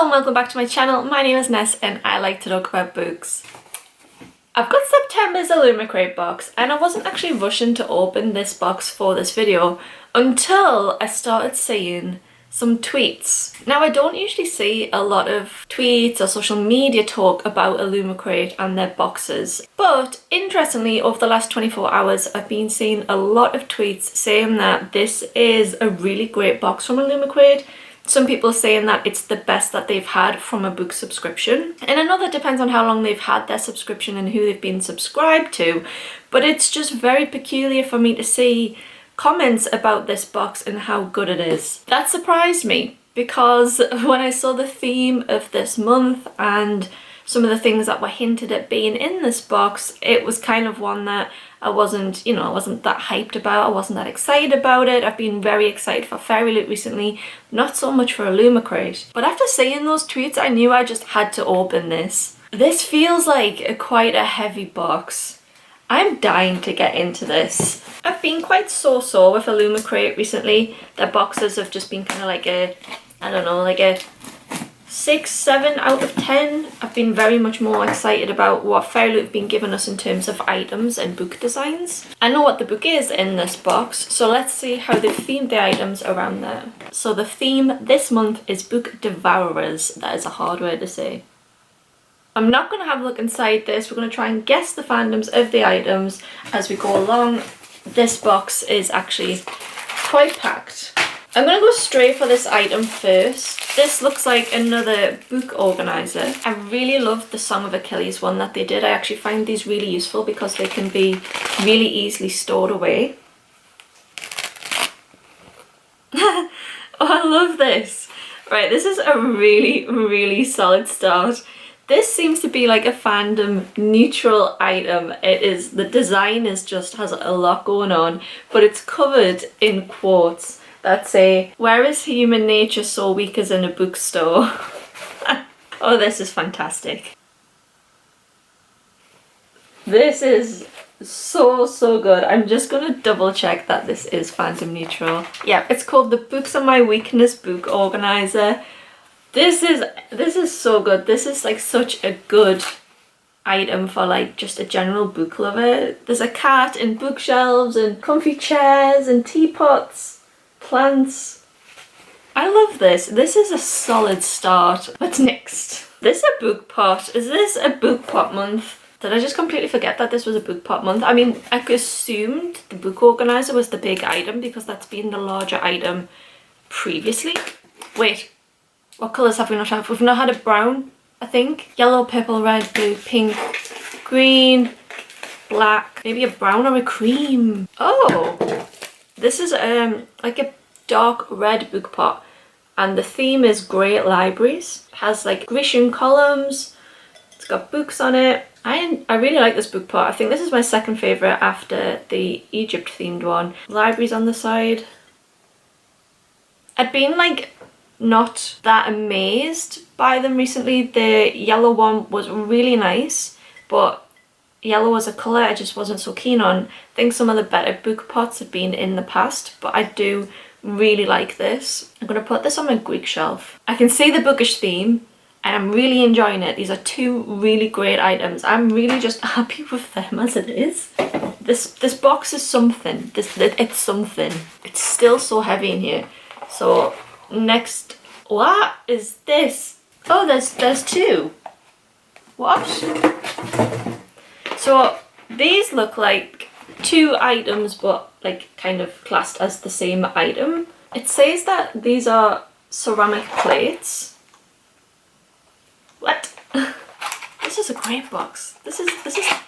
Hello and welcome back to my channel. My name is Ness and I like to talk about books. I've got September's Illumicrate box and I wasn't actually rushing to open this box for this video until I started seeing some tweets. Now I don't usually see a lot of tweets or social media talk about Illumicrate and their boxes, but interestingly over the last 24 hours I've been seeing a lot of tweets saying that this is a really great box from Illumicrate. Some people saying that it's the best that they've had from a book subscription. And I know that depends on how long they've had their subscription and who they've been subscribed to, but it's just very peculiar for me to see comments about this box and how good it is. That surprised me because when I saw the theme of this month and some of the things that were hinted at being in this box, it was kind of one that I wasn't that hyped about, I wasn't that excited about it. I've been very excited for Fairy Loot recently, not so much for Illumicrate. But after seeing those tweets, I knew I just had to open this. This feels like quite a heavy box. I'm dying to get into this. I've been quite so-so with Illumicrate recently. Their boxes have just been kind of like a, I don't know, like a 6, 7 out of 10. I've been very much more excited about what Fairy Loot have been giving us in terms of items and book designs. I know what the book is in this box, so let's see how they've themed the items around there. So the theme this month is Book Devourers. That is a hard word to say. I'm not going to have a look inside this. We're going to try and guess the fandoms of the items as we go along. This box is actually quite packed. I'm going to go straight for this item first. This looks like another book organizer. I really love the Song of Achilles one that they did. I actually find these really useful because they can be really easily stored away. Oh, I love this. Right, this is a really solid start. This seems to be like a fandom neutral item. It is, the design is just has a lot going on, but it's covered in quotes that say, "Where is human nature so weak as in a bookstore?" Oh, this is fantastic. This is so good. I'm just gonna double check that this is fandom neutral. Yeah, it's called the Books Are My Weakness Book Organizer. This is so good. This is like such a good item for like just a general book lover. There's a cat and bookshelves and comfy chairs and teapots. Plants. I love this. This is a solid start. What's next? This is a book pot. Is this a book pot month? Did I just completely forget that this was a book pot month? I mean, I assumed the book organizer was the big item because that's been the larger item previously. Wait, what colours have we not had? We've not had a brown, I think. Yellow, purple, red, blue, pink, green, black. Maybe a brown or a cream. Oh! This is like a dark red book pot and the theme is Great Libraries. It has like Grecian columns, it's got books on it. I really like this book pot. I think this is my second favourite after the Egypt themed one. Libraries on the side. I'd been like not that amazed by them recently. The yellow one was really nice, but yellow as a colour I just wasn't so keen on. I think some of the better book pots have been in the past, but I do really like this. I'm going to put this on my Greek shelf. I can see the bookish theme and I'm really enjoying it. These are two really great items. I'm really just happy with them as it is. This box is something. It's something. It's still so heavy in here. So next, what is this? Oh, there's two. What? So these look like two items but like kind of classed as the same item. It says that these are ceramic plates. What? This is a great box. This is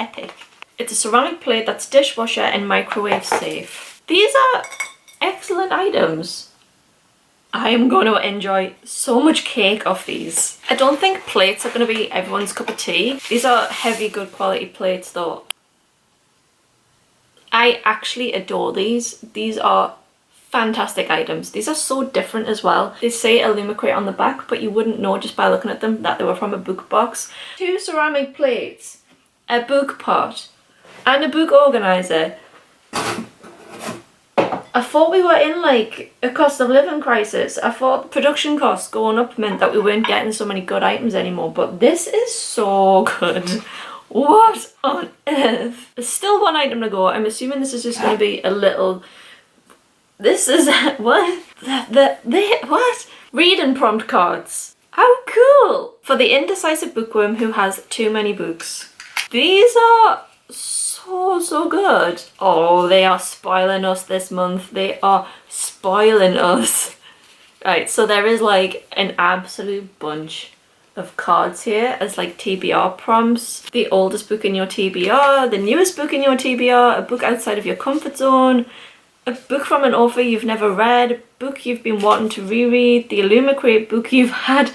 epic. It's a ceramic plate that's dishwasher and microwave safe. These are excellent items. I am going to enjoy so much cake off these. I don't think plates are going to be everyone's cup of tea. These are heavy, good quality plates though. I actually adore these. These are fantastic items. These are so different as well. They say Illumicrate on the back, but you wouldn't know just by looking at them that they were from a book box. Two ceramic plates, a book pot, and a book organizer. I thought we were in like a cost of living crisis. I thought production costs going up meant that we weren't getting so many good items anymore, but this is so good. What on earth? There's still one item to go. I'm assuming this is just going to be a little... This is... What? What? Reading prompt cards. How cool! For the indecisive bookworm who has too many books. These are so good. Oh, they are spoiling us this month. They are spoiling us. Right, so there is like an absolute bunch of cards here as like TBR prompts. The oldest book in your TBR, the newest book in your TBR, a book outside of your comfort zone, a book from an author you've never read, a book you've been wanting to reread, the Illumicrate book you've had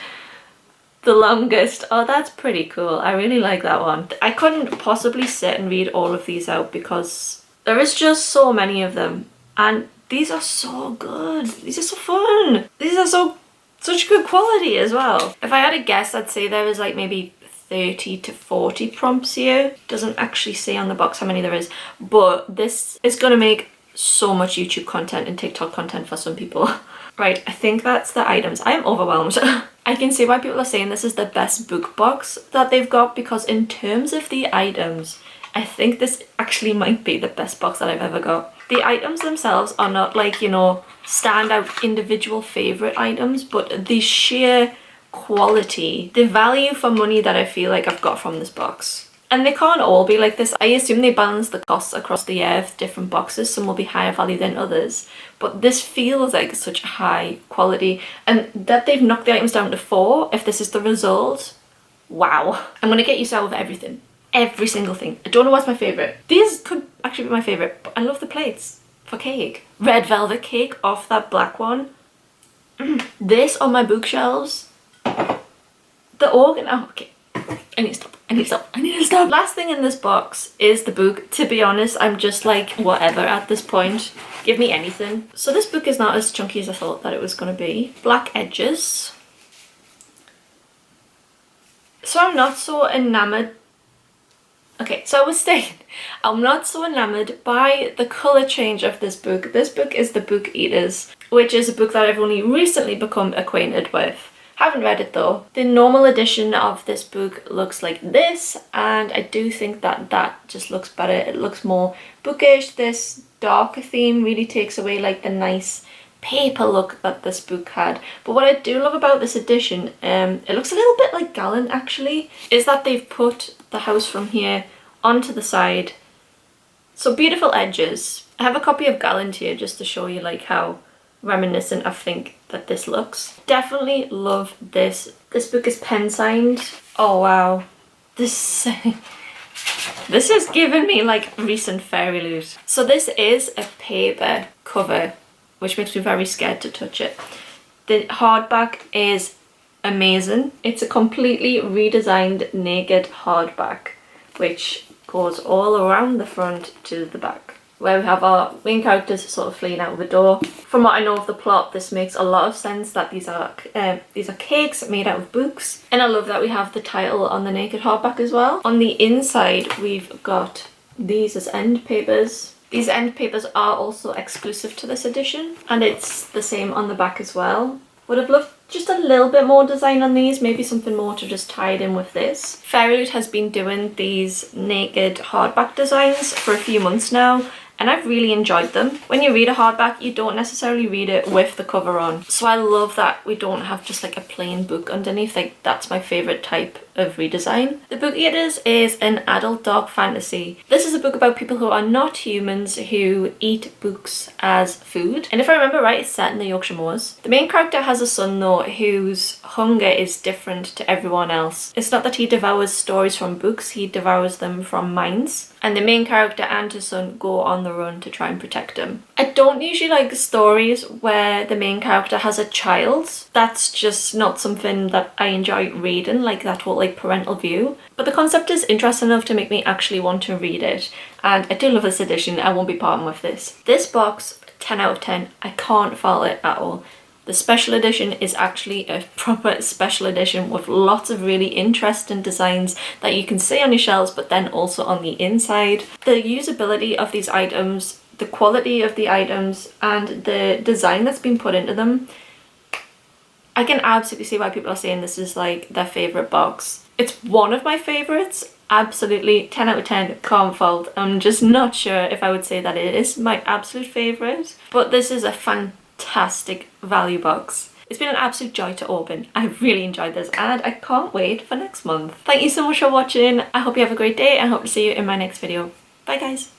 the longest. Oh, that's pretty cool. I really like that one. I couldn't possibly sit and read all of these out because there is just so many of them, and these are so good. These are so fun. These are such good quality as well. If I had a guess, I'd say there is like maybe 30 to 40 prompts here. Doesn't actually say on the box how many there is, but this is gonna make so much YouTube content and TikTok content for some people. Right, I think that's the items. I am overwhelmed. I can see why people are saying this is the best book box that they've got, because in terms of the items, I think this actually might be the best box that I've ever got. The items themselves are not like, you know, standout individual favorite items, but the sheer quality, the value for money that I feel like I've got from this box. And they can't all be like this. I assume they balance the costs across the year with different boxes. Some will be higher value than others. But this feels like such high quality. And that they've knocked the items down to 4, if this is the result, wow. I'm going to get used to everything. Every single thing. I don't know what's my favourite. These could actually be my favourite, but I love the plates for cake. Red velvet cake off that black one. This on my bookshelves. The organ... Oh, okay. I need to stop. Last thing in this box is the book. To be honest, I'm just like, whatever at this point. Give me anything. So this book is not as chunky as I thought that it was going to be. Black edges. So I'm not so enamoured. Okay, so I was saying, I'm not so enamoured by the colour change of this book. This book is The Book Eaters, which is a book that I've only recently become acquainted with. Haven't read it though. The normal edition of this book looks like this, and I do think that that just looks better. It looks more bookish. This darker theme really takes away like the nice paper look that this book had. But what I do love about this edition, it looks a little bit like Gallant actually, is that they've put the house from here onto the side. So beautiful edges. I have a copy of Gallant here just to show you like how reminiscent I think that this looks. Definitely love this. This book is pen signed. Oh wow. This is giving me like recent fairy loot. So this is a paper cover, which makes me very scared to touch it. The hardback is amazing. It's a completely redesigned naked hardback, which goes all around the front to the back, where we have our main characters sort of fleeing out of a door. From what I know of the plot, this makes a lot of sense that these are cakes made out of books. And I love that we have the title on the naked hardback as well. On the inside, we've got these as end papers. These end papers are also exclusive to this edition, and it's the same on the back as well. Would have loved just a little bit more design on these, maybe something more to just tie it in with this. Fairyloot has been doing these naked hardback designs for a few months now, and I've really enjoyed them. When you read a hardback, you don't necessarily read it with the cover on. So I love that we don't have just like a plain book underneath. Like, that's my favourite type of redesign. The Book Eaters is an adult dark fantasy. This is a book about people who are not humans who eat books as food. And if I remember right, it's set in the Yorkshire Moors. The main character has a son though whose hunger is different to everyone else. It's not that he devours stories from books, he devours them from minds. And the main character and his son go on the run to try and protect him. I don't usually like stories where the main character has a child. That's just not something that I enjoy reading, like that whole like parental view. But the concept is interesting enough to make me actually want to read it. And I do love this edition. I won't be parting with this. This box, 10 out of 10. I can't fault it at all. The special edition is actually a proper special edition with lots of really interesting designs that you can see on your shelves, but then also on the inside. The usability of these items the quality of the items and the design that's been put into them, I can absolutely see why people are saying this is like their favourite box. It's one of my favourites, absolutely 10 out of 10, can't fault. I'm just not sure if I would say that it is my absolute favourite, but this is a fantastic value box. It's been an absolute joy to open. I really enjoyed this and I can't wait for next month. Thank you so much for watching. I hope you have a great day and hope to see you in my next video. Bye guys.